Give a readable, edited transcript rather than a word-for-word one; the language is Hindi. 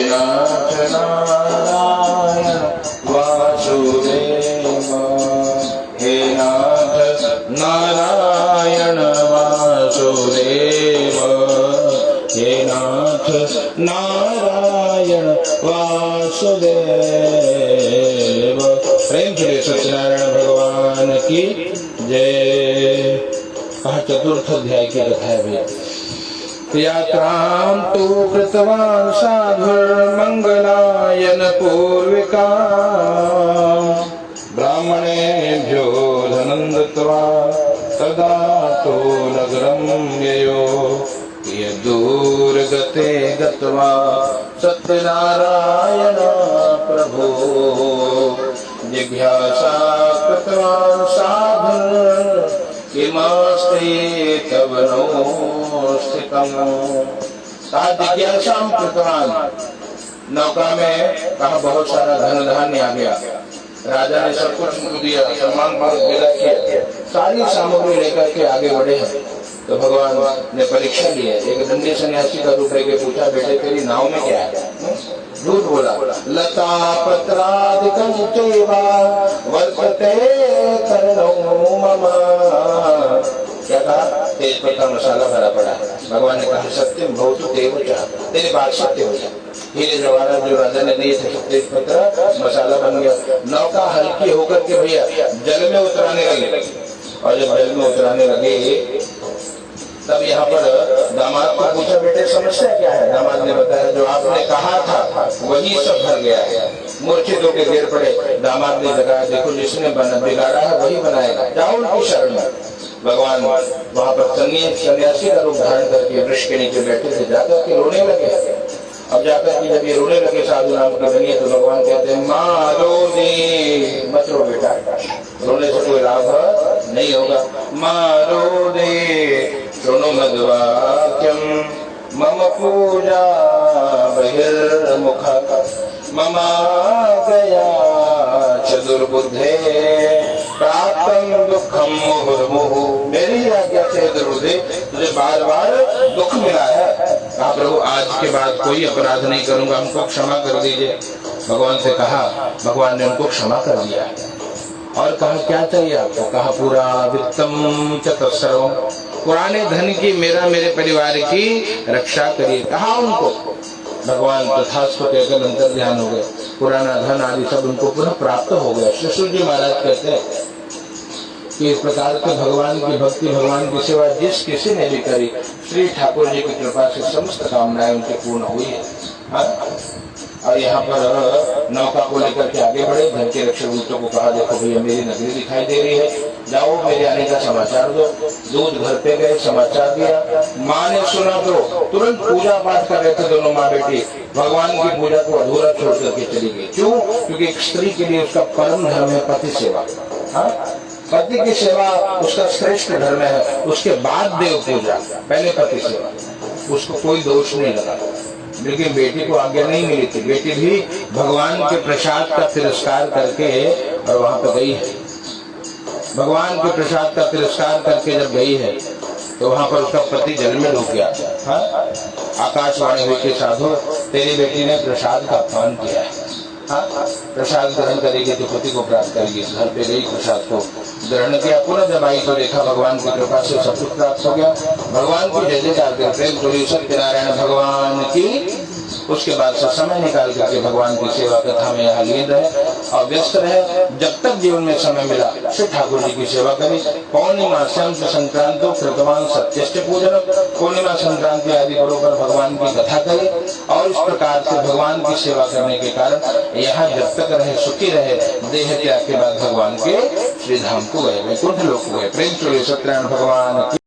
नाथ नारायण वासुदेव, हे नाथ नारायण वासुदेव, हे नाथ नारायण वासुदेव। प्रेम से सत्यनारायण भगवान की जय। कहा चतुर्थ अध्याय की कथा है भैया। यात्रां तु कृतवान् साधुर्मङ्गलायन पूर्विकाम्, ब्राह्मणेभ्यो धनं दत्त्वा तदा तो नगरं ययो, यद्दूरगते गत्वा सत्यनारायण प्रभो, जिज्ञासा कृतवान् साधुर् किमस्ति तव नोस्तिकम्। जिज्ञासां कृतवान्, नौका में कहा बहुत सारा धन धान्य आ गया, राजा ने सब कुछ दिया, सम्मान पूर्वक विदा किया, सारी सामग्री लेकर के आगे बढ़े हैं। तो भगवान ने परीक्षा ली है। एक दंडी सन्यासी का रूप लेके पूछा, बेटे तेरी नाव में क्या है? झूठ बोला। लता पत्रादिकं चैवा वर्तते कर्णो मम। क्या कहा? तेज पत्ता मसाला भरा पड़ा है। भगवान ने कहा सत्यम भवतु देवचा, तेरी बात सत्य हो जाए। हीरे जवाहरात जो राजा ने दिए थे तेज पत्ता मसाला बन गया। नौका हल्की होकर के भैया जल में उतराने लगे, और जब जल में उतराने लगे तब यहाँ पर दामाद को पूछा, बेटे समस्या क्या है? दामाद ने बताया, जो आपने कहा था वही सब भर गया है। मूर्छित होकर गिर पड़े। दामाद ने बताया, देखो जिसने बिगाड़ा है वही बनाएगा, जाओ उनकी शरण में। भगवान वहाँ पर सन्यासी का रूप धारण करके वृक्ष के नीचे बैठे थे, जाकर के रोने लगे। अब जाकर के जब ये रोने लगे साधु नाम के बनिए, तो भगवान कहते हैं, मारो दे, मत रो बेटा, रोने से कोई लाभ नहीं होगा। मारो दे सुनो मद्वाक्यम, मम पूजा बहिर्मुख, ममा गया चतुर्बुद्धे, प्राप्तं दुखम मुहुर्मुहु। मेरी आज्ञा से दुर्बुद्धे तुझे बार बार दुख मिला है। कहा प्रभु आज के बाद कोई अपराध नहीं करूंगा, हमको क्षमा कर दीजिए। भगवान से कहा, भगवान ने उनको क्षमा कर दिया। और कहा क्या चाहिए आपको? कहा पूरा वित्तम च तत्सर्वम, पुराने धन की मेरे परिवार की रक्षा करिए। कहा उनको। भगवान तथास्तु कहकर अंतर ध्यान हो गए। पुराना धन आदि सब उनको पुनः प्राप्त हो गया। शिशु जी महाराज कहते हैं कि इस प्रकार के भगवान की भक्ति, भगवान की सेवा जिस किसी ने भी करी, श्री ठाकुर जी की कृपा से समस्त कामनाएं उनकी पूर्ण हुई है। और यहाँ पर नौका को लेकर के आगे बढ़े। घर के रक्षक दूतों को कहा, देखो भैया मेरी नगरी दिखाई दे रही है, जाओ मेरे आने का समाचार दो। दूध घर पे गए, समाचार दिया। माँ ने सुना तो तुरंत पूजा पाठ कर रहे थे दोनों माँ बेटी, भगवान की पूजा को अधूरा छोड़ करके चली गई। क्यों? क्योंकि एक स्त्री के लिए उसका परम धर्म है पति सेवा। पति की सेवा उसका श्रेष्ठ धर्म है, उसके बाद देव पूजा, पहले पति सेवा। उसको कोई दोष नहीं लगा। लेकिन बेटी को आज्ञा नहीं मिली थी। बेटी भी भगवान के प्रसाद का तिरस्कार करके और वहां पर गई है। भगवान के प्रसाद का तिरस्कार करके जब गई है तो वहां पर उसका पति जल में डूब गया। आकाशवाणी हुई कि साधु तेरी बेटी ने प्रसाद का अपमान किया है। प्रसाद ग्रहण करेगी तो पति को प्राप्त करेगी। घर पे गई, प्रसाद को ग्रहण किया, पुनः जब आई तो देखा भगवान की कृपा से सब कुछ प्राप्त हो गया। भगवान की जय जयकार कर प्रेम जोड़ी सत्यनारायण भगवान की। उसके बाद से समय निकाल करके भगवान की सेवा कथा में यहाँ लीन रहे और व्यस्त रहे। जब तक जीवन में समय मिला श्री ठाकुर जी की सेवा करी। पौर्णिमा संक्रांत कृतवान सत्यस्य पूजन, पूर्णिमा संक्रांति आदि पर्वों पर भगवान की कथा करी। और इस प्रकार से भगवान की सेवा करने के कारण यहाँ जब तक रहे सुखी रहे। देह त्याग के बाद भगवान के श्री धाम को गए, वैकुंठ लोक को गए। प्रेम से सत्यनारायण भगवान की